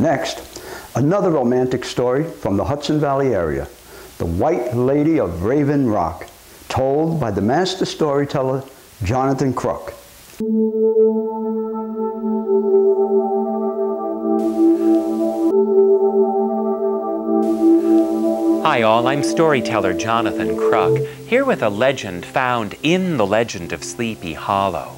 Next, another romantic story from the Hudson Valley area, The White Lady of Raven Rock, told by the master storyteller Jonathan Kruk. Hi all, I'm storyteller Jonathan Kruk, here with a legend found in the legend of Sleepy Hollow.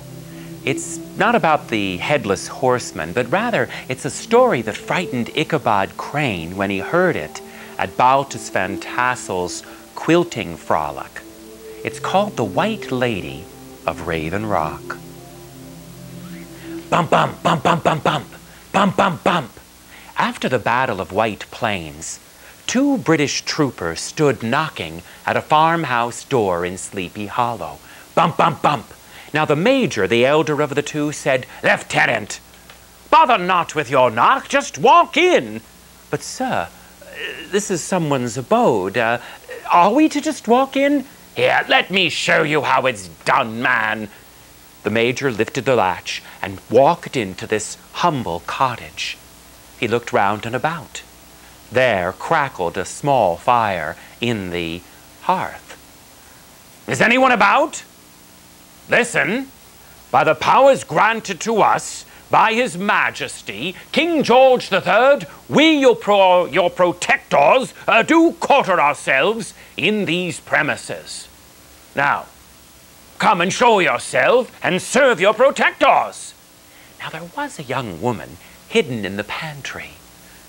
It's not about the headless horseman, but rather it's a story that frightened Ichabod Crane when he heard it at Baltus Van Tassel's quilting frolic. It's called The White Lady of Raven Rock. Bump, bump, bump, bump, bump, bump, bump, bump, bump. After the Battle of White Plains, 2 British troopers stood knocking at a farmhouse door in Sleepy Hollow. Bump, bump, bump. Now the major, the elder of the 2, said, "Lieutenant, bother not with your knock, just walk in." "But sir, this is someone's abode. Are we to just walk in?" "Here, let me show you how it's done, man." The major lifted the latch and walked into this humble cottage. He looked round and about. There crackled a small fire in the hearth. "Is anyone about? Listen, by the powers granted to us by His Majesty, King George III, we, your protectors, do quarter ourselves in these premises. Now, come and show yourself and serve your protectors." Now there was a young woman hidden in the pantry,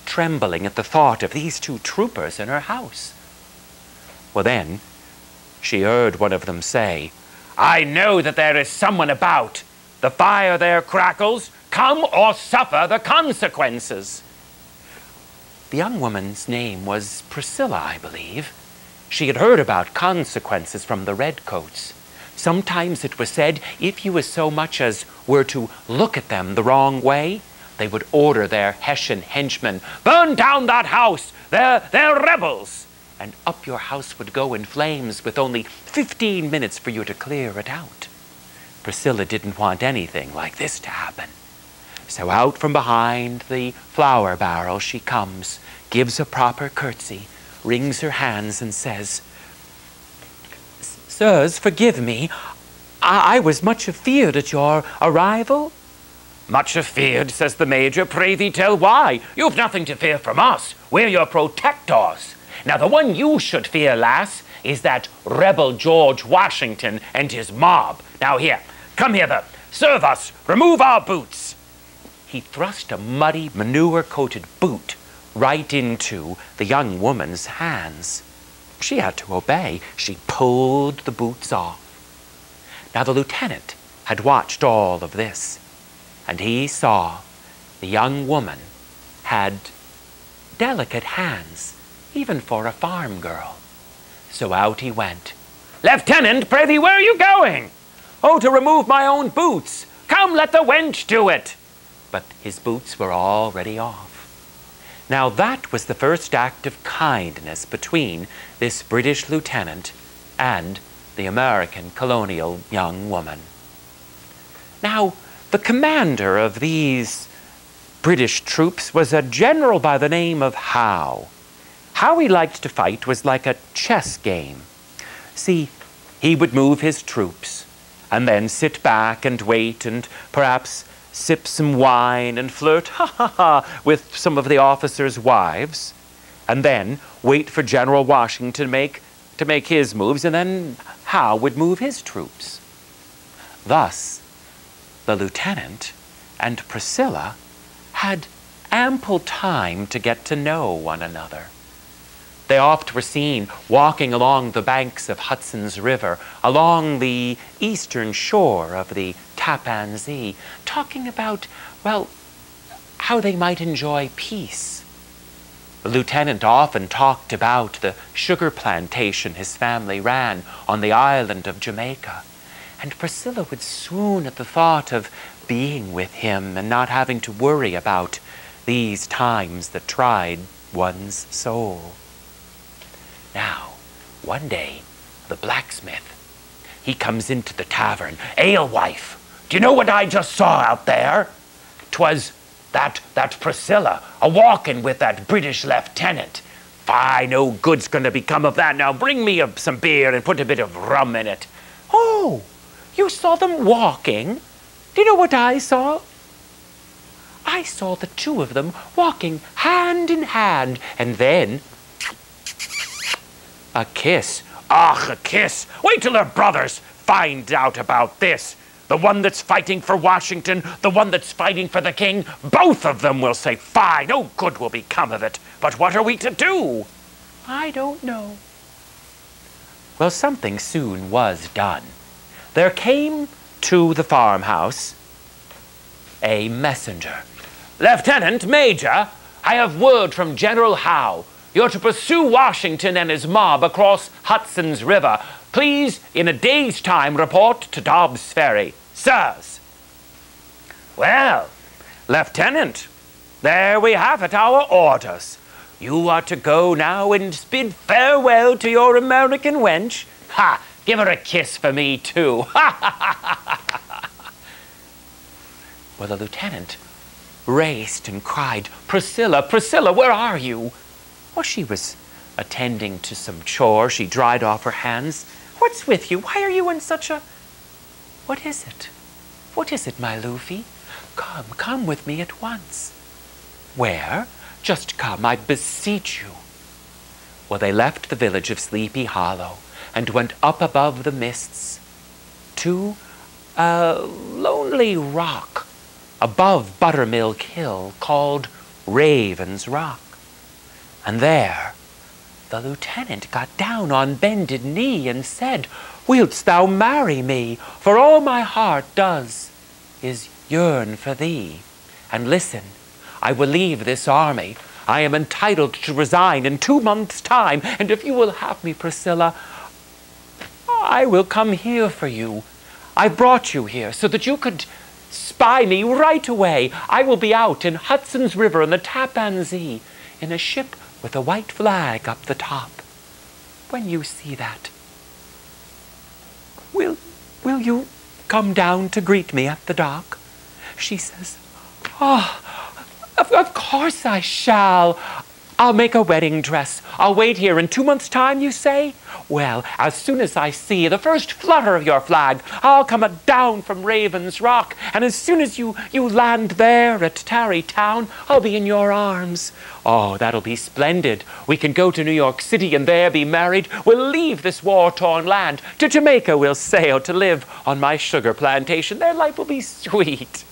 trembling at the thought of these 2 troopers in her house. Well then, she heard one of them say, "I know that there is someone about. The fire there crackles. Come or suffer the consequences." The young woman's name was Priscilla, I believe. She had heard about consequences from the redcoats. Sometimes it was said if you as so much as were to look at them the wrong way, they would order their Hessian henchmen, "Burn down that house! They're rebels!" And up your house would go in flames with only 15 minutes for you to clear it out. Priscilla didn't want anything like this to happen. So out from behind the flour barrel she comes, gives a proper curtsy, wrings her hands and says, "Sirs, forgive me. I was much afeard at your arrival." "Much afeard," says the major. "Pray thee tell why. You've nothing to fear from us. We're your protectors. Now the one you should fear, lass, is that rebel George Washington and his mob. Now here, come hither. Serve us. Remove our boots." He thrust a muddy, manure-coated boot right into the young woman's hands. She had to obey. She pulled the boots off. Now the lieutenant had watched all of this, and he saw the young woman had delicate hands, even for a farm girl. So out he went. "Lieutenant, pray thee, where are you going?" "Oh, to remove my own boots." "Come, let the wench do it." But his boots were already off. Now that was the first act of kindness between this British lieutenant and the American colonial young woman. Now, the commander of these British troops was a general by the name of Howe. How he liked to fight was like a chess game. See, he would move his troops and then sit back and wait and perhaps sip some wine and flirt, with some of the officers' wives, and then wait for General Washington to make his moves, and then Howe would move his troops. Thus, the lieutenant and Priscilla had ample time to get to know one another. They oft were seen walking along the banks of Hudson's River, along the eastern shore of the Tappan Zee, talking about, well, how they might enjoy peace. The lieutenant often talked about the sugar plantation his family ran on the island of Jamaica, and Priscilla would swoon at the thought of being with him and not having to worry about these times that tried one's soul. Now, one day, the blacksmith, he comes into the tavern. "Alewife, do you know what I just saw out there? 'Twas That Priscilla, a-walking with that British lieutenant. Fie, no good's gonna become of that. Now bring me some beer and put a bit of rum in it. Oh, you saw them walking? Do you know what I saw? I saw the two of them walking hand in hand, and then a kiss. Ach, a kiss. Wait till her brothers find out about this. The one that's fighting for Washington, the one that's fighting for the king, both of them will say, fie, no good will become of it. But what are we to do? I don't know. Well, something soon was done. There came to the farmhouse a messenger. Lieutenant, Major, I have word from General Howe. You're to pursue Washington and his mob across Hudson's River. Please, in a day's time, report to Dobbs Ferry. Sirs. Well, Lieutenant, there we have it, our orders. You are to go now and bid farewell to your American wench. Ha! Give her a kiss for me, too. Ha ha ha ha ha! Well, the lieutenant raced and cried, Priscilla, Priscilla, where are you? Well, she was attending to some chore. She dried off her hands. What's with you? Why are you in such a... What is it? What is it, my Luffy? Come with me at once. Where? Just come, I beseech you. Well, they left the village of Sleepy Hollow and went up above the mists to a lonely rock above Buttermilk Hill called Raven's Rock. And there the lieutenant got down on bended knee and said, Wilt thou marry me? For all my heart does is yearn for thee. And listen, I will leave this army. I am entitled to resign in 2 months' time, and if you will have me, Priscilla, I will come here for you. I brought you here so that you could spy me right away. I will be out in Hudson's River in the Tappan Zee in a ship with a white flag up the top. When you see that, will you come down to greet me at the dock? She says, oh, of course I shall. I'll make a wedding dress. I'll wait here in 2 months' time, you say? Well, as soon as I see the first flutter of your flag, I'll come down from Raven's Rock, and as soon as you land there at Tarrytown, I'll be in your arms. Oh, that'll be splendid. We can go to New York City and there be married. We'll leave this war-torn land. To Jamaica we'll sail to live on my sugar plantation. Their life will be sweet.